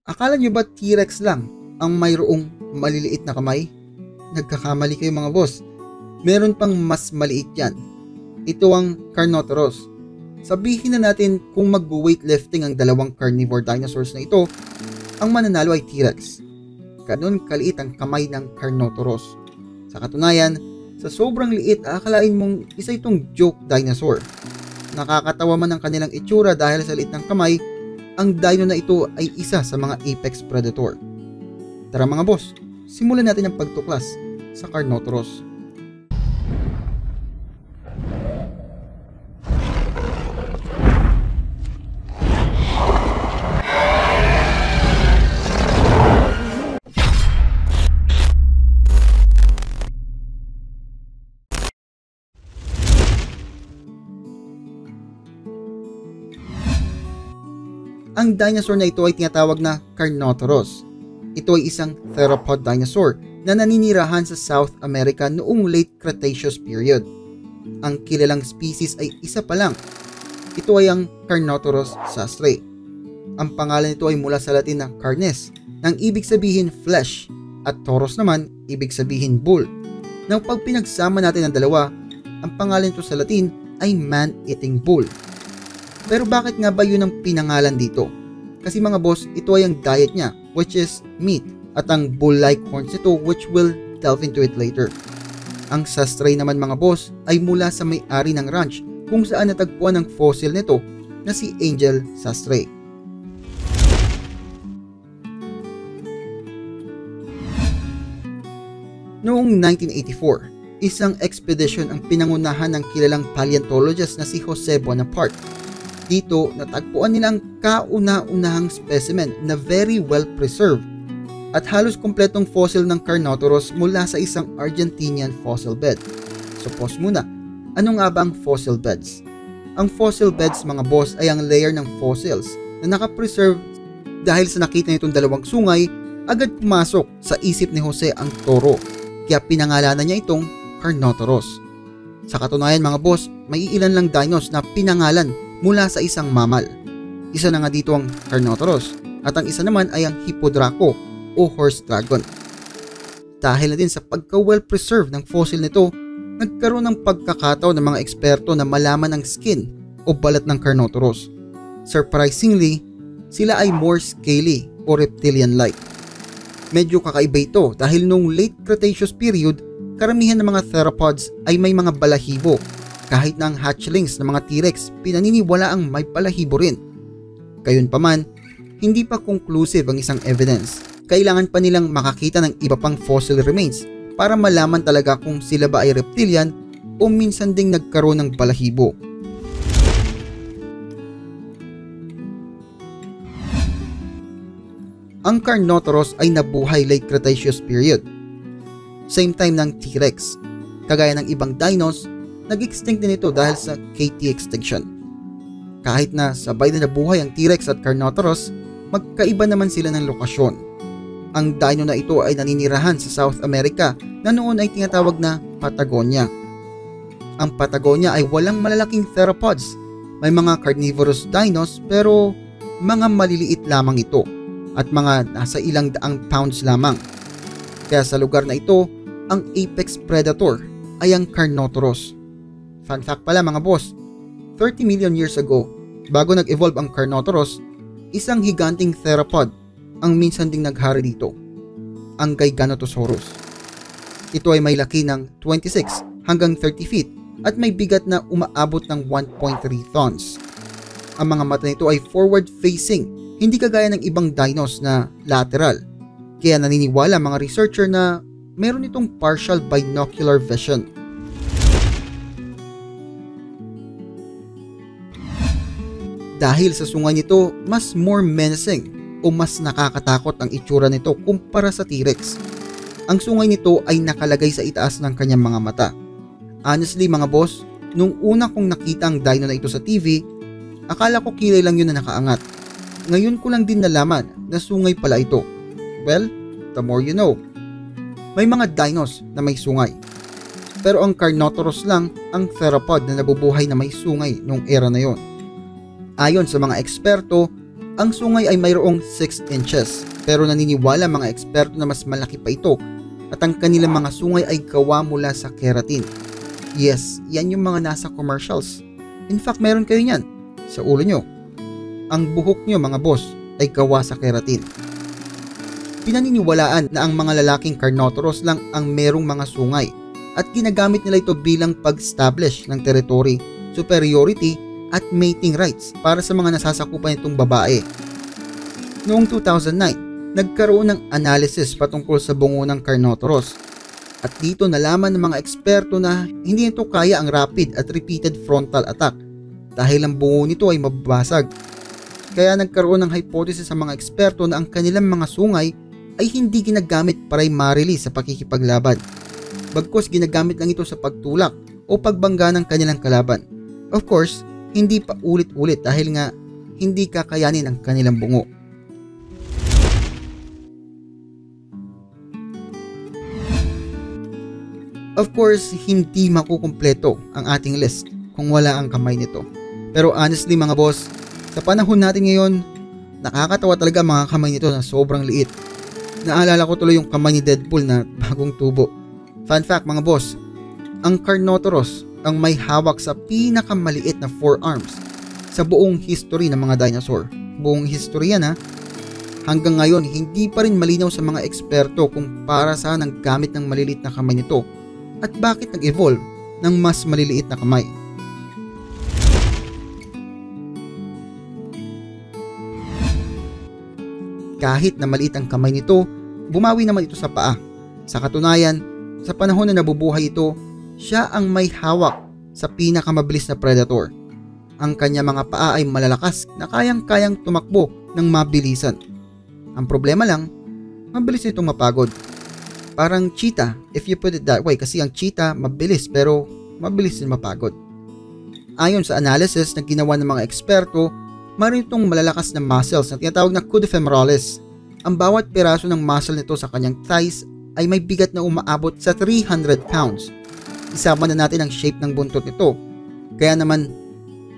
Akala nyo ba T-Rex lang ang mayroong maliliit na kamay? Nagkakamali kayo mga boss. Meron pang mas maliit yan. Ito ang Carnotaurus. Sabihin na natin kung mag-weightlifting ang dalawang carnivore dinosaurs na ito, ang mananalo ay T-Rex. Ganon kaliit ang kamay ng Carnotaurus. Sa katunayan, sa sobrang liit akalain mong isa itong joke dinosaur. Nakakatawa man ang kanilang itsura dahil sa liit ng kamay, ang dino na ito ay isa sa mga apex predator. Tara mga boss, simulan natin ang pagtuklas sa Carnotaurus. Ang dinosaur na ito ay tinatawag na Carnotaurus. Ito ay isang theropod dinosaur na naninirahan sa South America noong late Cretaceous period. Ang kilalang species ay isa pa lang. Ito ay ang Carnotaurus sastrae. Ang pangalan nito ay mula sa Latin na carnes, nang ibig sabihin flesh, at tauros naman ibig sabihin bull. Nang pag pinagsama natin ang dalawa, ang pangalan nito sa Latin ay man-eating bull. Pero bakit nga ba yun ang pinangalan dito? Kasi mga boss, ito ay ang diet niya, which is meat, at ang bull-like horns nito, which we'll delve into it later. Ang sastrae naman mga boss ay mula sa may-ari ng ranch kung saan natagpuan ang fossil nito na si Angel Sastrae. Noong 1984, isang expedition ang pinangunahan ng kilalang paleontologist na si Jose Bonaparte. Dito, natagpuan nilang kauna-unahang specimen na very well preserved at halos kumpletong fossil ng Carnotaurus mula sa isang Argentinian fossil bed. So pause muna, ano nga ba ang fossil beds? Ang fossil beds mga boss ay ang layer ng fossils na nakapreserve dahil sa nakita nitong dalawang sungay, agad pumasok sa isip ni Jose ang toro, kaya pinangalanan niya itong Carnotaurus. Sa katunayan mga boss, may ilan lang dinos na pinangalan mula sa isang mammal. Isa na nga dito ang Carnotaurus at ang isa naman ay ang Hippodraco o horse dragon. Dahil na din sa pagka-well preserved ng fossil nito, nagkaroon ng pagkakataon ng mga eksperto na malaman ang skin o balat ng Carnotaurus. Surprisingly, sila ay more scaly o reptilian-like. Medyo kakaiba ito dahil noong late Cretaceous period, karamihan ng mga theropods ay may mga balahibo. Kahit na ang hatchlings ng mga T-Rex pinaniniwala ang may balahibo rin. Gayunpaman, hindi pa conclusive ang isang evidence. Kailangan pa nilang makakita ng iba pang fossil remains para malaman talaga kung sila ba ay reptilian o minsan ding nagkaroon ng balahibo. Ang Carnotaurus ay nabuhay late Cretaceous period. Same time ng T-Rex. Kagaya ng ibang dinos, nag-extinct din ito dahil sa KT extinction. Kahit na sabay na nabuhay ang T-Rex at Carnotaurus, magkaiba naman sila ng lokasyon. Ang dino na ito ay naninirahan sa South America na noon ay tinatawag na Patagonia. Ang Patagonia ay walang malalaking theropods. May mga carnivorous dinos pero mga maliliit lamang ito at mga nasa ilang daang pounds lamang. Kaya sa lugar na ito, ang apex predator ay ang Carnotaurus. Fun fact pala mga boss, 30 million years ago, bago nag-evolve ang Carnotaurus, isang higanting theropod ang minsan ding naghari dito, ang Giganotosaurus. Ito ay may laki ng 26 hanggang 30 feet at may bigat na umaabot ng 1.3 tons. Ang mga mata nito ay forward-facing, hindi kagaya ng ibang dinos na lateral. Kaya naniniwala mga researcher na meron itong partial binocular vision. Dahil sa sungay nito, mas more menacing o mas nakakatakot ang itsura nito kumpara sa T-Rex. Ang sungay nito ay nakalagay sa itaas ng kanyang mga mata. Honestly mga boss, nung una kong nakita ang dino na ito sa TV, akala ko kilay lang yun na nakaangat. Ngayon ko lang din nalaman na sungay pala ito. Well, the more you know. May mga dinos na may sungay. Pero ang Carnotaurus lang ang theropod na nabubuhay na may sungay noong era na yon. Ayon sa mga eksperto, Ang sungay ay mayroong 6 inches pero naniniwala mga eksperto na mas malaki pa ito at ang kanilang mga sungay ay gawa mula sa keratin. Yes, yan yung mga nasa commercials. In fact, meron kayo niyan sa ulo nyo. Ang buhok nyo mga boss ay gawa sa keratin. Pinaniniwalaan na ang mga lalaking Carnotaurus lang ang merong mga sungay at ginagamit nila ito bilang pag-establish ng territory, superiority at mating rights para sa mga nasasakupan itong babae. Noong 2009, nagkaroon ng analysis patungkol sa bungo ng Carnotaurus at dito nalaman ng mga eksperto na hindi nito kaya ang rapid at repeated frontal attack dahil ang bungo nito ay mababasag. Kaya nagkaroon ng hypothesis sa mga eksperto na ang kanilang mga sungay ay hindi ginagamit primarily sa pakikipaglaban. Bagkus ginagamit lang ito sa pagtulak o pagbangga ng kanilang kalaban. Of course, hindi pa ulit-ulit dahil nga hindi kakayanin ang kanilang bungo. Of course, hindi makukumpleto ang ating list kung wala ang kamay nito. Pero honestly mga boss, sa panahon natin ngayon, nakakatawa talaga mga kamay nito na sobrang liit. Naalala ko tuloy yung kamay ni Deadpool na bagong tubo. Fun fact mga boss, ang Carnotaurus ang may hawak sa pinakamaliit na forearms sa buong history ng mga dinosaur. Buong history yan ha. Hanggang ngayon, hindi pa rin malinaw sa mga eksperto kung para saan ang gamit ng maliliit na kamay nito at bakit nag-evolve ng mas maliliit na kamay. Kahit na maliit ang kamay nito, bumawi naman ito sa paa. Sa katunayan, sa panahon na nabubuhay ito, siya ang may hawak sa pinakamabilis na predator. Ang kanya mga paa ay malalakas na kayang-kayang tumakbo ng mabilisan. Ang problema lang, mabilis itong mapagod. Parang cheetah, if you put it that way, kasi ang cheetah mabilis pero mabilis din mapagod. Ayon sa analysis na ginawa ng mga eksperto, mayroon itong malalakas na muscles na tinatawag na cuda femoralis. Ang bawat piraso ng muscle nito sa kanyang thighs ay may bigat na umaabot sa 300 pounds. Isama na natin ang shape ng buntot nito. Kaya naman,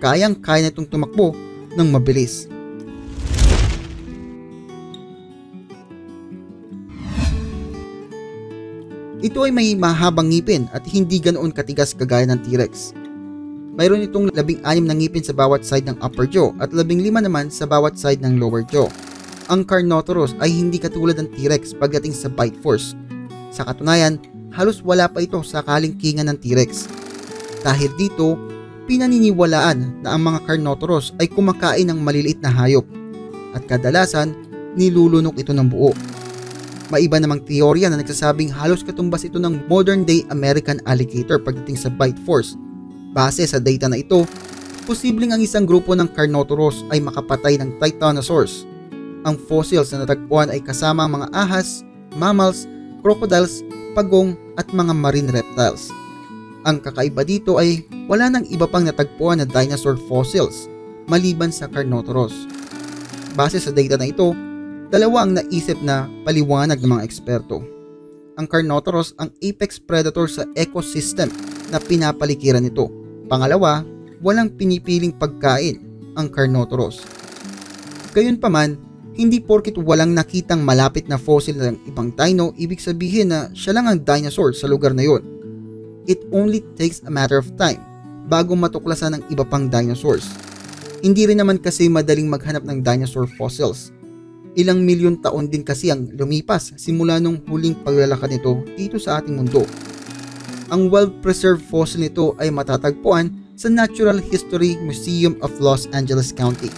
kayang-kaya na itong tumakbo ng mabilis. Ito ay may mahabang ngipin at hindi ganoon katigas kagaya ng T-Rex. Mayroon itong 16 na ngipin sa bawat side ng upper jaw at 15 naman sa bawat side ng lower jaw. Ang Carnotaurus ay hindi katulad ng T-Rex pagdating sa bite force. Sa katunayan, halos wala pa ito sa kalingkingan ng T-Rex. Dahil dito, pinaniniwalaan na ang mga Carnotaurus ay kumakain ng maliliit na hayop at kadalasan nilulunok ito ng buo. May iba namang teorya na nagsasabing halos katumbas ito ng modern day American alligator pagdating sa bite force. Base sa data na ito, posibleng ang isang grupo ng Carnotaurus ay makapatay ng Titanosaurs. Ang fossils na natagpuan ay kasama ang mga ahas, mammals, crocodiles, pagong at mga marine reptiles. Ang kakaiba dito ay wala nang iba pang natagpuan na dinosaur fossils maliban sa Carnotaurus. Base sa data na ito, dalawa ang naisip na paliwanag ng mga eksperto. Ang Carnotaurus ang apex predator sa ecosystem na pinapaligiran nito. Pangalawa, walang pinipiling pagkain ang Carnotaurus. Gayunpaman, hindi porkit walang nakitang malapit na fossil ng ibang dino, ibig sabihin na siya lang ang dinosaur sa lugar na yon. It only takes a matter of time bago matuklasan ng iba pang dinosaurs. Hindi rin naman kasi madaling maghanap ng dinosaur fossils. Ilang milyon taon din kasi ang lumipas simula nung huling paglalakad nito dito sa ating mundo. Ang well-preserved fossil nito ay matatagpuan sa Natural History Museum of Los Angeles County.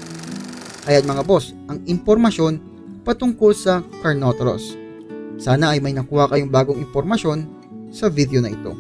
Ayan mga boss, ang impormasyon patungkol sa Carnotaurus. Sana ay may nakuha kayong bagong impormasyon sa video na ito.